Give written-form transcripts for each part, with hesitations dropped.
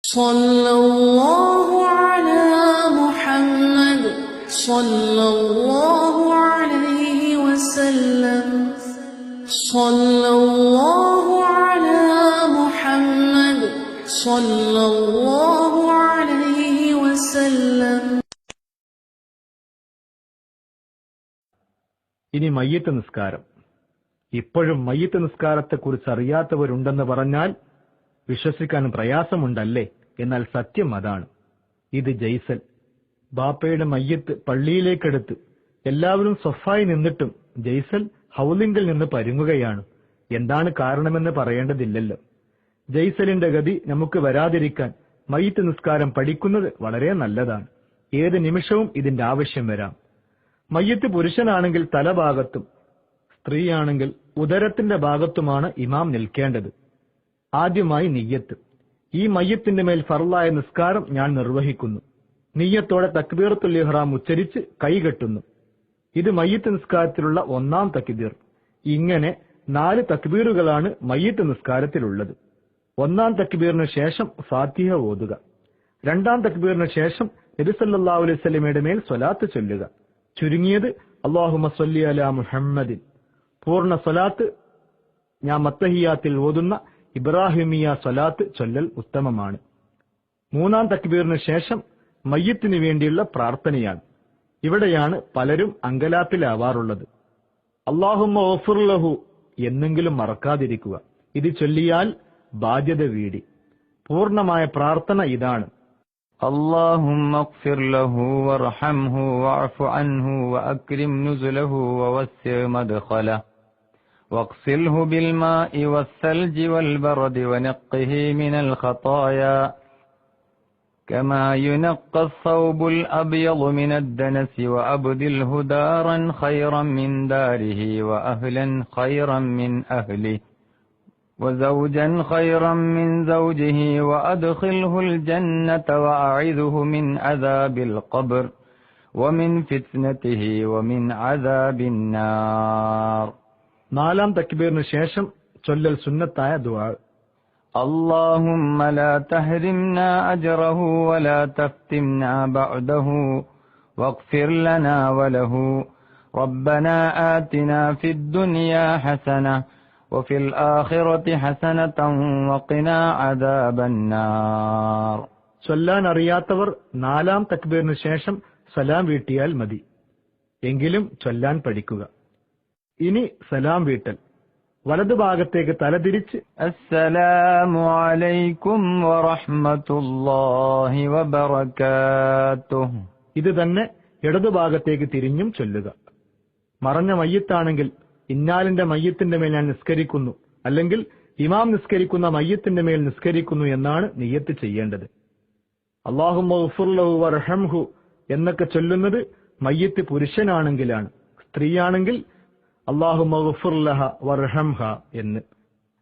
صلى الله على محمد صلى الله عليه وسلم صلى الله على محمد صلى الله عليه وسلم. ഇനി മയ്യിത്ത് നിസ്കാരം. ഇപ്പോഴും മയ്യിത്ത് നിസ്കാരത്തെക്കുറിച്ച് അറിയാത്തവരുണ്ടെന്ന് പറഞ്ഞാൽ വിശ്വസിക്കാൻ പ്രയാസമുണ്ടല്ലേ? എന്നാൽ സത്യം അതാണ്. ഇത് ജയ്സൽ. ബാപ്പയുടെ മയ്യിത്ത് പള്ളിയിലേക്കെടുത്ത് എല്ലാവരും സ്വഫായി നിന്നിട്ടും ജയ്സൽ ഹൗലിങ്കിൽ നിന്ന് പരുങ്ങുകയാണ്. എന്താണ് കാരണമെന്ന് പറയേണ്ടതില്ലല്ലോ. ജയ്സലിന്റെ ഗതി നമുക്ക് വരാതിരിക്കാൻ മയ്യിത്ത് നിസ്കാരം പഠിക്കുന്നത് വളരെ നല്ലതാണ്. ഏത് നിമിഷവും ഇതിന്റെ ആവശ്യം വരാം. മയ്യിത്ത് പുരുഷനാണെങ്കിൽ തലഭാഗത്തും സ്ത്രീയാണെങ്കിൽ ഉദരത്തിന്റെ ഭാഗത്തുമാണ് ഇമാം നിൽക്കേണ്ടത്. ആദ്യമായി നിയ്യത്ത്. ഈ മയ്യിത്തിന്റെ മേൽ ഫർളായ നിസ്കാരം ഞാൻ നിർവഹിക്കുന്നു. നിയ്യത്തോടെ തക്ബീറത്തുൽ ഇഹ്റാം ഉച്ചരിച്ച് കൈകെട്ടുന്നു. ഇത് മയ്യിത്ത് നിസ്കാരത്തിലുള്ള ഒന്നാം തക്ബീർ. ഇങ്ങനെ 4 തക്ബീറുകളാണ് മയ്യിത്ത് നിസ്കാരത്തിലുള്ളത്. ഒന്നാം തക്ബീറിന് ശേഷം ഫാത്തിഹ ഓതുക. രണ്ടാം തക്ബീറിന് ശേഷം നബി സല്ലല്ലാഹു അലൈഹി വസല്ലമയുടെ മേൽ സ്വലാത്ത് ചൊല്ലുക. ചുരുങ്ങിയത് അല്ലാഹുമ്മ സ്വല്ലി അലാ മുഹമ്മദിൻ. പൂർണ്ണ സ്വലാത്ത് ഞാൻ മത്തഹിയാത്തിൽ ഓതുന്ന ഇബ്രാഹിമിയ സ്വലാത്ത് ചൊല്ലൽ ഉത്തമമാണ്. മൂന്നാം തക്ബീറിന് ശേഷം മയ്യിത്തിന് വേണ്ടിയുള്ള പ്രാർത്ഥനയാണ്. ഇവിടെയാണ് പലരും അങ്കലാപ്പിലാവാറുള്ളത്. അല്ലാഹുമ്മ ഗഫിർ ലഹു എന്നെങ്കിലും മറക്കാതിരിക്കുക. ഇത് ചൊല്ലിയാൽ ബാധ്യത വീടി. പൂർണ്ണമായ പ്രാർത്ഥന ഇതാണ്: اللهم اغفر له وارحمه واعف عنه وأكرم نزله ووسع مدخله واغسله بالماء والثلج والبرد ونقه من الخطايا كما ينقى الثوب الأبيض من الدنس وأبدله دارا خيرا من داره وأهلا خيرا من أهله وزوجا خيرا من زوجه وأدخله الجنة وأعذه من عذاب القبر ومن فتنته ومن عذاب النار. നാലാം തക്ബീറിന് ശേഷം ചൊല്ലൽ സുന്നത്തായ ദുആ: اللهم لا تحرمنا أجره ولا تفتنا بعده واغفر لنا وله ربنا آتنا في الدنيا حسنة وفي الآخرة حسنة وقنا عذاب النار. ചൊല്ലാൻ അറിയാത്തവർ നാലാം തക്ബീറിന് ശേഷം സലാം വീട്ടിയാൽ മതി. എങ്കിലും ചൊല്ലാൻ പഠിക്കുക. ഇനി സലാം വീട്ടൽ. വലതുഭാഗത്തേക്ക് തലതിരിച്ച് അസ്സലാമു അലൈക്കും വറഹ്മത്തുള്ളാഹി വബറകാതുഹു. ഇത് തന്നെ ഇടതുഭാഗത്തേക്ക് തിരിഞ്ഞും ചൊല്ലുക. മറഞ്ഞ മയ്യിത്താണെങ്കിൽ ഇന്നാലിന്റെ മയ്യിത്തിന്റെ മേൽ ഞാൻ നിസ്കരിക്കുന്നു, അല്ലെങ്കിൽ ഇമാം നിസ്കരിക്കുന്ന മയ്യിത്തിന്റെ മേൽ നിസ്കരിക്കുന്നു എന്നാണ് നിയ്യത്ത് ചെയ്യേണ്ടത്. അല്ലാഹുമ്മ ഗഫിർ ലഹു വർഹംഹു എന്നൊക്കെ ചൊല്ലുന്നത് മയ്യിത്ത് പുരുഷനാണെങ്കിലാണ്. സ്ത്രീയാണെങ്കിൽ അല്ലാഹുമ്മ ഗഫിർ ലഹ വർഹംഹ എന്ന്.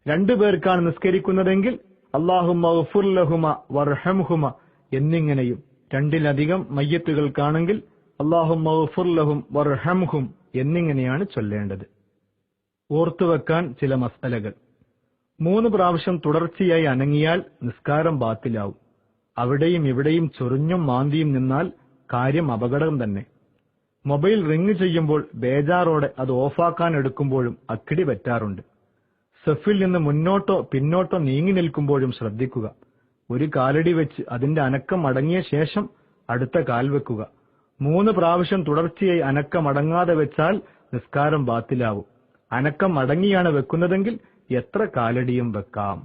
2 പേർക്കാണ് നിസ്കരിക്കുന്നതെങ്കിൽ അല്ലാഹുമ്മ ഗഫിർ ലഹുമ വർഹംഹുമ എന്നിങ്ങനെയും, 2-ലധികം മയ്യിത്തുകൾക്കാണെങ്കിൽ അല്ലാഹുമ്മ ഗഫിർ ലഹും വർഹംഹും എന്നിങ്ങനെയാണ് ചൊല്ലേണ്ടത്. ഓർത്തുവെക്കാൻ ചില മസ്അലകൾ. 3 പ്രാവശ്യം തുടർച്ചയായി അനങ്ങിയാൽ നിസ്കാരം ബാത്തിലാവും. അവിടെയും ഇവിടെയും ചൊറിഞ്ഞും മാന്തിയും നിന്നാൽ കാര്യം അപകടം തന്നെ. മൊബൈൽ റിംഗ് ചെയ്യുമ്പോൾ ബേജാറോടെ അത് ഓഫാക്കാൻ എടുക്കുമ്പോഴും അക്കിടി പറ്റാറുണ്ട്. സഫിൽ നിന്ന് മുന്നോട്ടോ പിന്നോട്ടോ നീങ്ങി നിൽക്കുമ്പോഴും ശ്രദ്ധിക്കുക. ഒരു കാലടി വെച്ച് അതിന്റെ അനക്കം അടങ്ങിയ ശേഷം അടുത്ത കാൽ വെക്കുക. 3 പ്രാവശ്യം തുടർച്ചയായി അനക്കം അടങ്ങാതെ വെച്ചാൽ നിസ്കാരം ബാത്തിലാവും. അനക്കം അടങ്ങിയാണ് വെക്കുന്നതെങ്കിൽ എത്ര കാലടിയും വെക്കാം.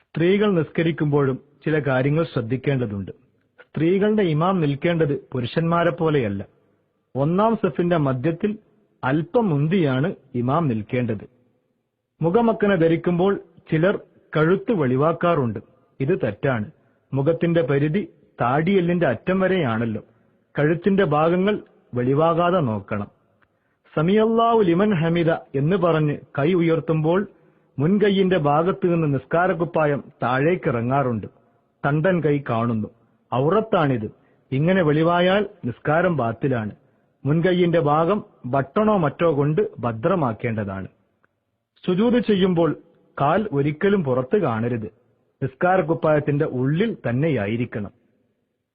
സ്ത്രീകൾ നിസ്കരിക്കുമ്പോഴും ചില കാര്യങ്ങൾ ശ്രദ്ധിക്കേണ്ടതുണ്ട്. സ്ത്രീകളുടെ ഇമാം നിൽക്കേണ്ടത് പുരുഷന്മാരെ പോലെയല്ല. 1-ാം സഫിന്റെ മധ്യത്തിൽ അല്പം മുന്തിയാണ് ഇമാം നിൽക്കേണ്ടത്. മുഖമക്കന ധരിക്കുമ്പോൾ ചിലർ കഴുത്ത് വെളിവാക്കാറുണ്ട്. ഇത് തെറ്റാണ്. മുഖത്തിന്റെ പരിധി താടിയെല്ലിന്റെ അറ്റം വരെയാണല്ലോ. കഴുത്തിന്റെ ഭാഗങ്ങൾ വെളിവാകാതെ നോക്കണം. സമിയല്ലാഹു ലിമൻ ഹമിദ എന്ന് പറഞ്ഞ് കൈ ഉയർത്തുമ്പോൾ മുൻകൈയിന്റെ ഭാഗത്തു നിന്ന് നിസ്കാരക്കുപ്പായം താഴേക്കിറങ്ങാറുണ്ട്. തണ്ടൻ കൈ കാണുന്നു. ഔറത്താണിത്. ഇങ്ങനെ വെളിവായാൽ നിസ്കാരം ബാത്തിലാണ്. മുൻകൈയിന്റെ ഭാഗം ബട്ടണോ മറ്റോ കൊണ്ട് ഭദ്രമാക്കേണ്ടതാണ്. സുജൂദ് ചെയ്യുമ്പോൾ കാൽ ഒരിക്കലും പുറത്ത് കാണരുത്. നിസ്കാരക്കുപ്പായത്തിന്റെ ഉള്ളിൽ തന്നെയായിരിക്കണം.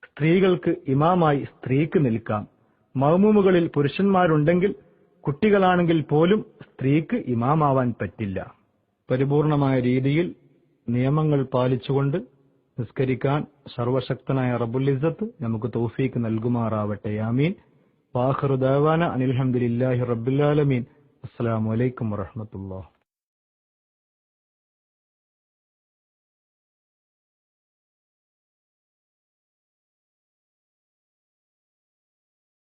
സ്ത്രീകൾക്ക് ഇമാമായി സ്ത്രീക്ക് നിൽക്കാം. മഅ്മൂമുകളിൽ പുരുഷന്മാരുണ്ടെങ്കിൽ കുട്ടികളാണെങ്കിൽ പോലും സ്ത്രീക്ക് ഇമാമാവാൻ പറ്റില്ല. പരിപൂർണമായ രീതിയിൽ നിയമങ്ങൾ പാലിച്ചുകൊണ്ട് നിസ്കരിക്കാൻ സർവശക്തനായ റബ്ബുൽ ഇസ്സത്ത് നമുക്ക് തൗഫീക്ക് നൽകുമാറാവട്ടെ. ആമീൻ. വാഖിറു ദഅവാന അനിൽ ഹംദുലില്ലാഹി റബ്ബിൽ ആലമീൻ. അസ്സലാമു അലൈക്കും വറഹ്മത്തുള്ളാഹി.